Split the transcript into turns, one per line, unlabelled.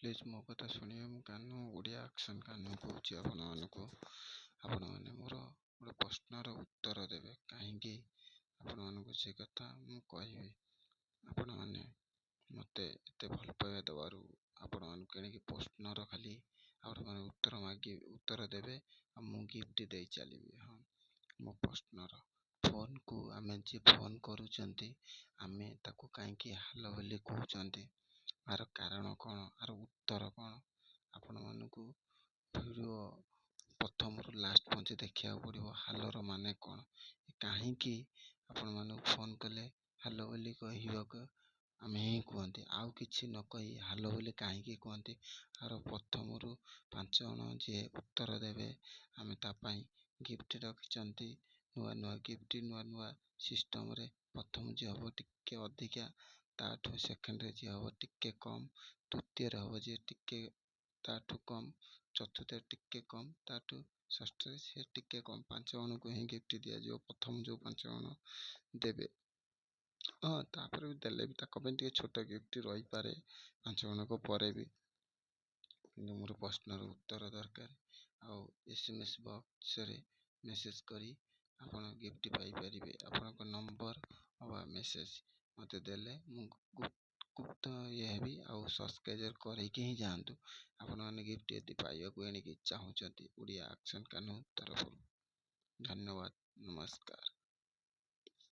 Please ମୋ କଥା ଶୁଣିବେ। ମୁଁ କାହ୍ନୁ, ଓଡ଼ିଆ ଆକ୍ସନ୍ କାହ୍ନୁ କହୁଛି ଆପଣମାନଙ୍କୁ। ଆପଣମାନେ ମୋର ଗୋଟେ ପ୍ରଶ୍ନର ଉତ୍ତର ଦେବେ। କାହିଁକି ଆପଣମାନଙ୍କୁ ସେ କଥା ମୁଁ କହିବି। ଆପଣମାନେ ମୋତେ ଏତେ ଭଲ ପାଇବା ଦେବାରୁ ଆପଣମାନଙ୍କୁ ଏଣିକି ପ୍ରଶ୍ନର ଖାଲି ଆପଣମାନେ ଉତ୍ତର ଦେବେ ଆଉ ମୁଁ ଗିଫ୍ଟ ଦେଇ ଚାଲିବି। ହଁ, ମୋ ପ୍ରଶ୍ନର ଫୋନ୍କୁ ଆମେ ଯିଏ ଫୋନ୍ କରୁଛନ୍ତି ଆମେ ତାକୁ କାହିଁକି ହ୍ୟାଲୋ ବୋଲି କହୁଛନ୍ତି, ଆର କାରଣ କ'ଣ, ଆର ଉତ୍ତର କ'ଣ, ଆପଣମାନଙ୍କୁ ଭିଡ଼ିଓ ପ୍ରଥମରୁ ଲାଷ୍ଟ ପର୍ଯ୍ୟନ୍ତ ଦେଖିବାକୁ ପଡ଼ିବ। ହ୍ୟାଲୋର ମାନେ କ'ଣ, କାହିଁକି ଆପଣମାନଙ୍କୁ ଫୋନ୍ କଲେ ହ୍ୟାଲୋ ବୋଲି କହିବାକୁ ଆମେ ହିଁ କୁହନ୍ତି, ଆଉ କିଛି ନ କହି ହ୍ୟାଲୋ ବୋଲି କାହିଁକି କୁହନ୍ତି। ଆର ପ୍ରଥମରୁ 5 ଜଣ ଯିଏ ଉତ୍ତର ଦେବେ ଆମେ ତା ପାଇଁ ଗିଫ୍ଟ ରଖିଛନ୍ତି। ନୂଆ ନୂଆ ଗିଫ୍ଟ, ନୂଆ ନୂଆ ସିଷ୍ଟମ୍ରେ ପ୍ରଥମ ଯିଏ ହେବ ଟିକେ ଅଧିକା, ତାଠୁ ସେକେଣ୍ଡରେ ଯିଏ ହେବ ଟିକେ କମ୍, ତୃତୀୟରେ ହେବ ଯିଏ ଟିକେ ତାଠୁ କମ୍, ଚତୁର୍ଥରେ ଟିକେ କମ୍, ତାଠୁ ଷଷ୍ଠରେ ସିଏ ଟିକେ କମ୍। 5 ଜଣଙ୍କୁ ହିଁ ଗିଫ୍ଟ ଦିଆଯିବ। ପ୍ରଥମ ଯେଉଁ 5 ଜଣ ଦେବେ, ହଁ ତାପରେ ବି ଦେଲେ ବି ତାଙ୍କ ପାଇଁ ଟିକେ ଛୋଟ ଗିଫ୍ଟ ରହିପାରେ 5 ଜଣଙ୍କ ପରେ ବି। କିନ୍ତୁ ମୋର ପ୍ରଶ୍ନର ଉତ୍ତର ଦରକାର। ଆଉ SMS ବକ୍ସରେ ମେସେଜ୍ କରି ଆପଣ ଗିଫ୍ଟ ପାଇପାରିବେ। ଆପଣଙ୍କ ନମ୍ବର ଅବା ମେସେଜ୍ ମୋତେ ଦେଲେ ମୁଁ ଗୁପ୍ତ ହେବି ଆଉ ସବସ୍କ୍ରାଇବ୍ କରିକି ହିଁ ଯାଆନ୍ତୁ। ଆପଣମାନେ ଗିଫ୍ଟ ଯଦି ପାଇବାକୁ ଏଣିକି ଚାହୁଁଛନ୍ତି ଓଡ଼ିଆ ଆକ୍ସନ୍ କାହ୍ନୁ ତରଫରୁ। ଧନ୍ୟବାଦ, ନମସ୍କାର।